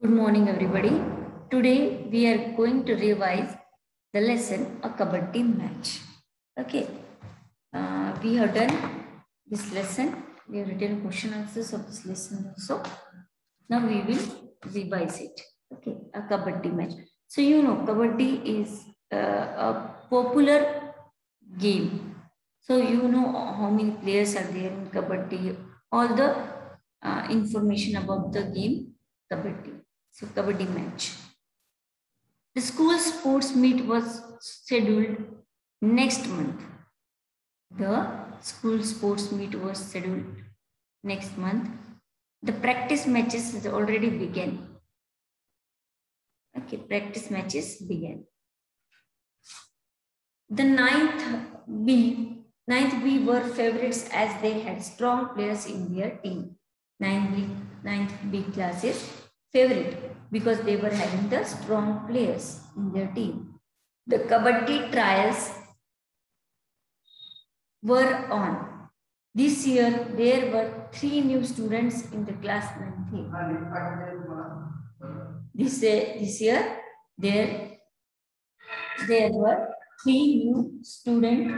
Good morning, everybody. Today we are going to revise the lesson a kabaddi match. Okay, we have done this lesson. We have written question answers of this lesson also. Now we will revise it. Okay, a kabaddi match. So kabaddi is a popular game. So how many players are there in kabaddi. All the information about the game kabaddi. So kabaddi match. The school sports meet was scheduled next month. The school sports meet was scheduled next month. The practice matches is already began. Okay, practice matches began. The ninth B were favorites as they had strong players in their team. Ninth B classes favorite because they were having the strong players in their team. The kabaddi trials were on. This year, there were 3 new students in the class 9th. This year, there were 3 new students.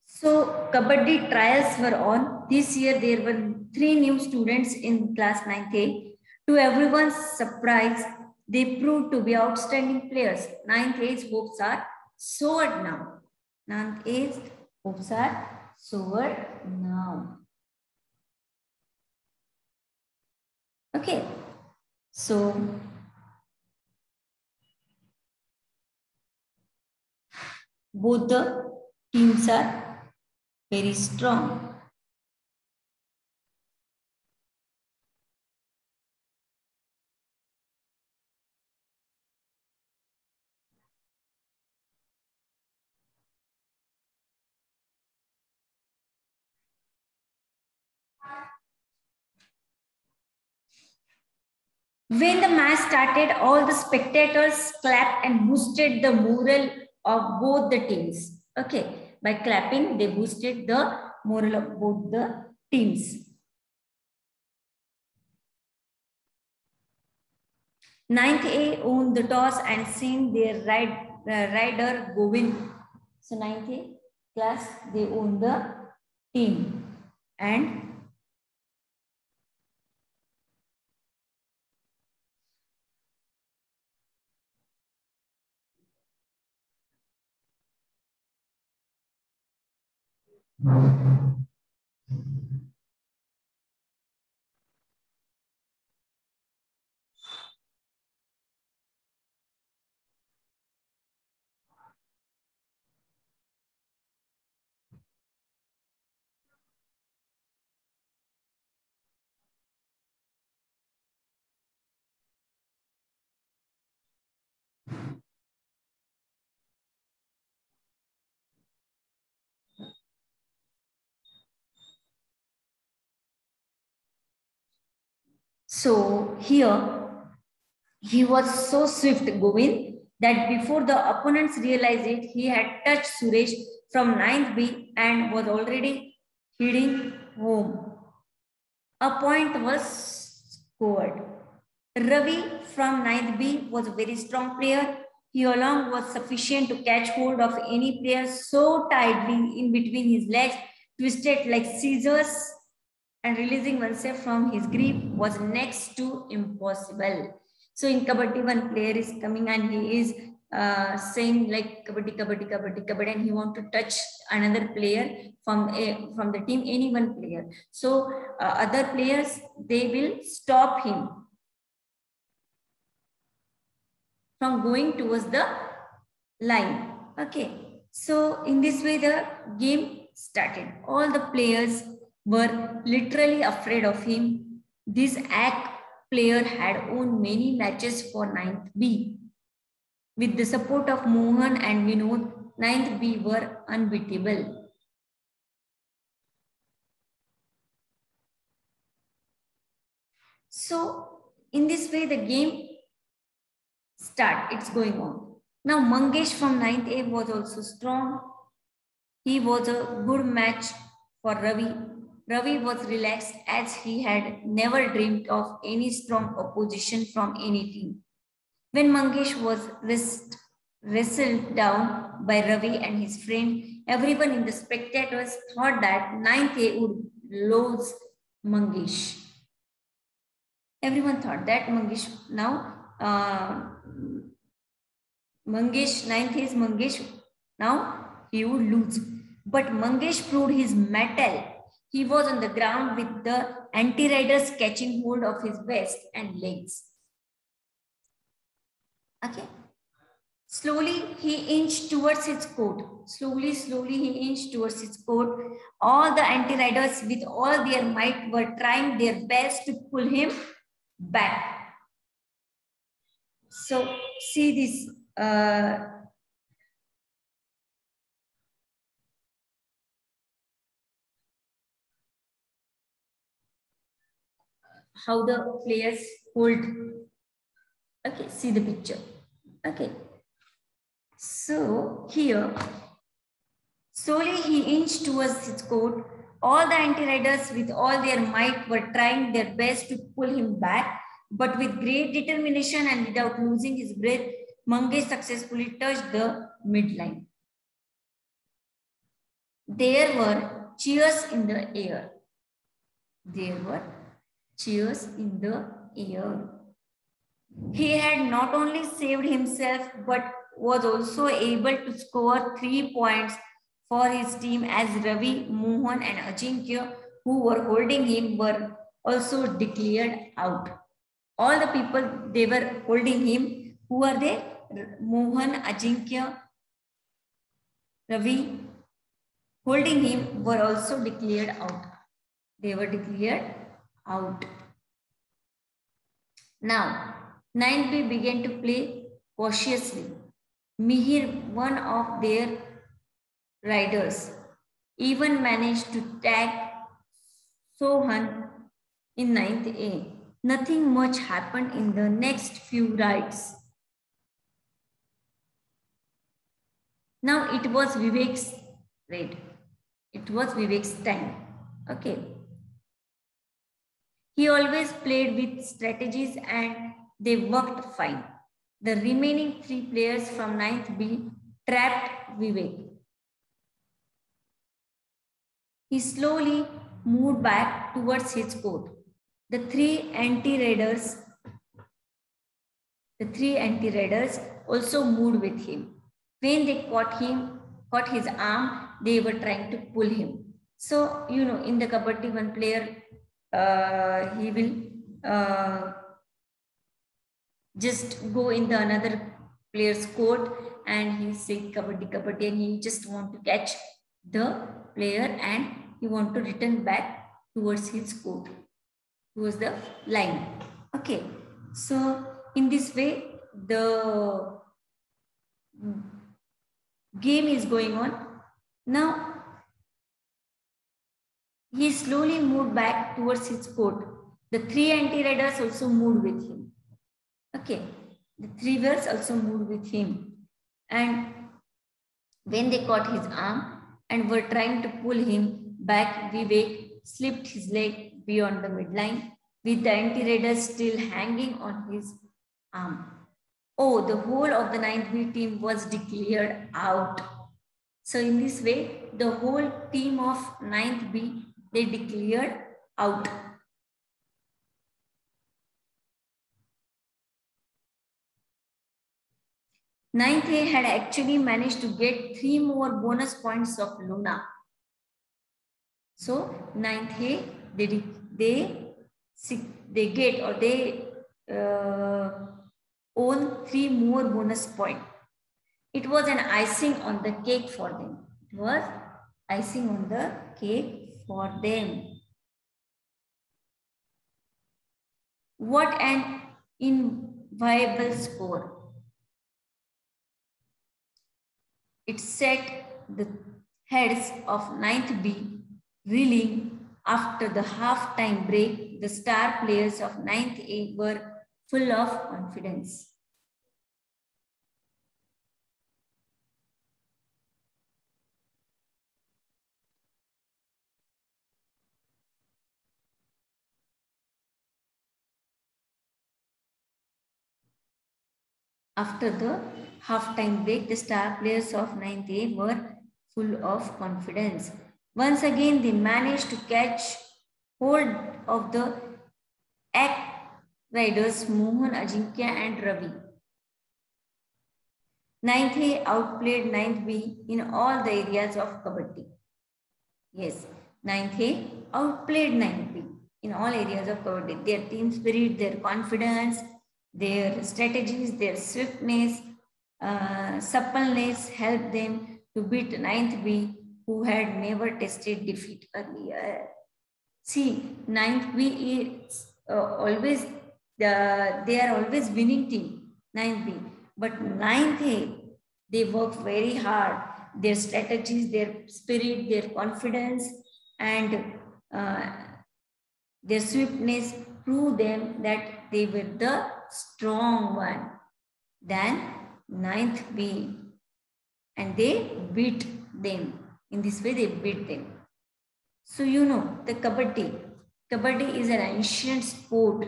So, kabaddi trials were on. This year, there were 3 new students in class 9th A. To everyone's surprise, they proved to be outstanding players. 9th A's hopes are soared now. 9th A's hopes are soared now. Okay, so both the teams are very strong. When the match started, all the spectators clapped and boosted the morale of both the teams. Okay, by clapping, they boosted the morale of both the teams. 9th A owned the toss and sent their rider Govind. So 9th A class, they own the team and so here he was so swift, Govind, that before the opponents realized it, he had touched Suresh from 9th B and was already heading home. A point was scored. Ravi from 9th B was a very strong player. He alone was sufficient to catch hold of any player so tightly in between his legs, twisted like scissors, and releasing oneself from his grip was next to impossible. So in kabaddi, one player is coming and he is saying like kabaddi, kabaddi, kabaddi, kabaddi, and he want to touch another player from the team, any one player. So other players, they will stop him from going towards the line. Okay. So in this way, the game started. All the players were literally afraid of him. This AK player had won many matches for 9th B. With the support of Mohan and Vinod, 9th B were unbeatable. So in this way, the game it's going on. Now Mangesh from 9th A was also strong. He was a good match for Ravi. Ravi was relaxed as he had never dreamed of any strong opposition from any team. When Mangesh was wrestled down by Ravi and his friend, everyone in the spectators thought that 9th A would lose Mangesh. Everyone thought that Mangesh now Mangesh 9th is Mangesh now he would lose. But Mangesh proved his mettle. He was on the ground with the anti-riders catching hold of his vest and legs. Okay. Slowly, he inched towards his coat. Slowly, he inched towards his coat. All the anti-riders with all their might were trying their best to pull him back. So, see this. How the players hold. Okay, see the picture. Okay. So, here, slowly he inched towards his coat. All the anti-riders with all their might were trying their best to pull him back, but with great determination and without losing his breath, Mangesh successfully touched the midline. There were cheers in the air. There were cheers in the air. He had not only saved himself, but was also able to score 3 points for his team as Ravi, Mohan and Ajinkya, who were holding him, were also declared out. All the people they were holding him, who are they? Mohan, Ajinkya, Ravi, holding him were also declared out. They were declared out. Now, 9B began to play cautiously. Mihir, one of their riders, even managed to tag Sohan in 9th A. Nothing much happened in the next few rides. Now it was Vivek's ride. It was Vivek's time. Okay. He always played with strategies and they worked fine. The remaining 3 players from 9th B trapped Vivek. He slowly moved back towards his court. The three anti-raiders also moved with him. When they caught his arm, they were trying to pull him. So, you know, in the Kabaddi, one player, he will just go in the another player's court and he say Kabaddi, Kabaddi, and he just want to catch the player and he want to return back towards his court, towards the line. Okay, so in this way, the game is going on. Now, he slowly moved back towards his court. The 3 anti-riders also moved with him. Okay, the 3 wheels also moved with him. And when they caught his arm and were trying to pull him back, Vivek slipped his leg beyond the midline with the anti-riders still hanging on his arm. Oh, the whole of the 9th B team was declared out. So in this way, the whole team of 9th B, they declared out. Ninth A had actually managed to get 3 more bonus points of Luna. So 9th A, they get or they own 3 more bonus points. It was an icing on the cake for them. It was icing on the cake for them. What an inviolable score. It set the heads of 9th B reeling. After the half-time break, the star players of 9th A were full of confidence. After the half-time break, the star players of 9th A were full of confidence. Once again, they managed to catch hold of the act riders Mohan, Ajinkya and Ravi. 9th A outplayed 9th B in all the areas of Kabaddi. Yes, 9th A outplayed 9th B in all areas of Kabaddi. Their team spirit, their confidence, their strategies, their swiftness, suppleness helped them to beat 9th B, who had never tasted defeat earlier. See, 9th B is always, they are always winning team, 9th B. But 9th A, they work very hard. Their strategies, their spirit, their confidence, and their swiftness prove them that they were the strong one than 9th B. And they beat them. In this way, they beat them. So you know, the Kabaddi. Kabaddi is an ancient sport.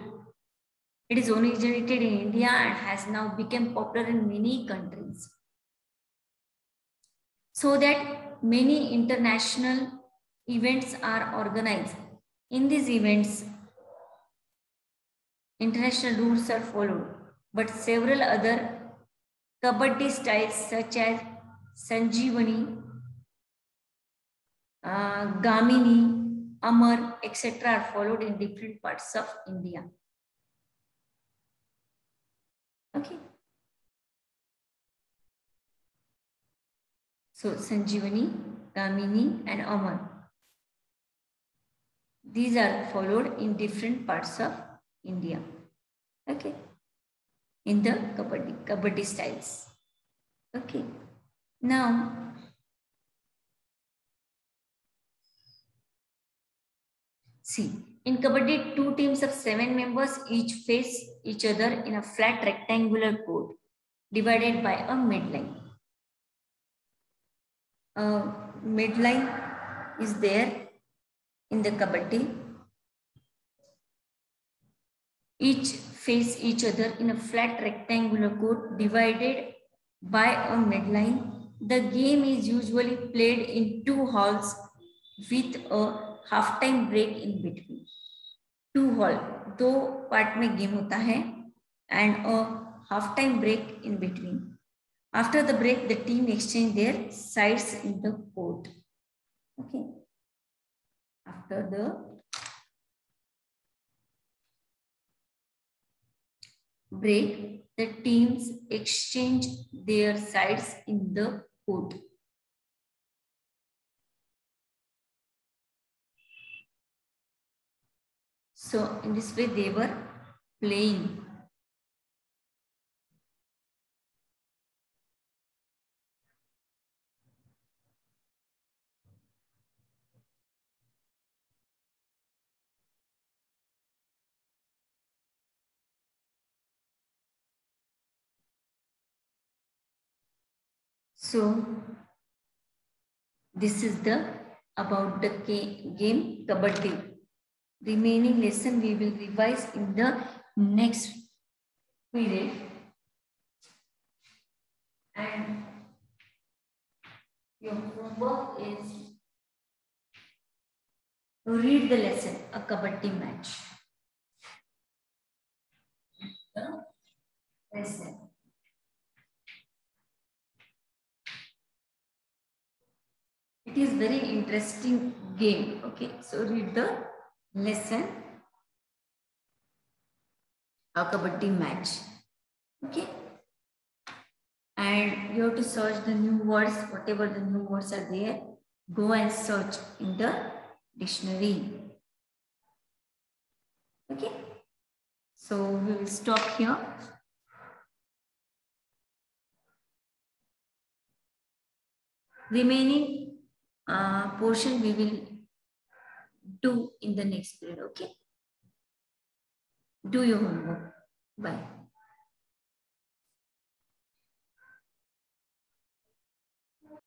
It is originated in India and has now become popular in many countries. So that many international events are organized. In these events, international rules are followed, but several other Kabaddi styles such as Sanjeevani, Gamini, Amar, etc. are followed in different parts of India. Okay. So Sanjeevani, Gamini and Amar. These are followed in different parts of India. Okay. In the Kabaddi styles. Okay. Now, see, in Kabaddi, 2 teams of 7 members each face each other in a flat rectangular court divided by a midline. Midline is there in the Kabaddi. Each face each other in a flat rectangular court divided by a midline. The game is usually played in 2 halls with a half-time break in between. 2 hall, 2 part में game होता है and a half-time break in between. After the break, the team exchange their sides in the court. Okay. After the break, the teams exchange their sides in the court. So in this way, they were playing. So this is the about the game Kabaddi. Remaining lesson we will revise in the next period. And your homework is to read the lesson, a Kabaddi match. The lesson. It is very interesting game. Okay, so read the lesson, a Kabaddi match. Okay, and you have to search the new words, whatever the new words are there, go and search in the dictionary. Okay, so we will stop here. Remaining portion we will do in the next period. Okay, do your homework. Bye.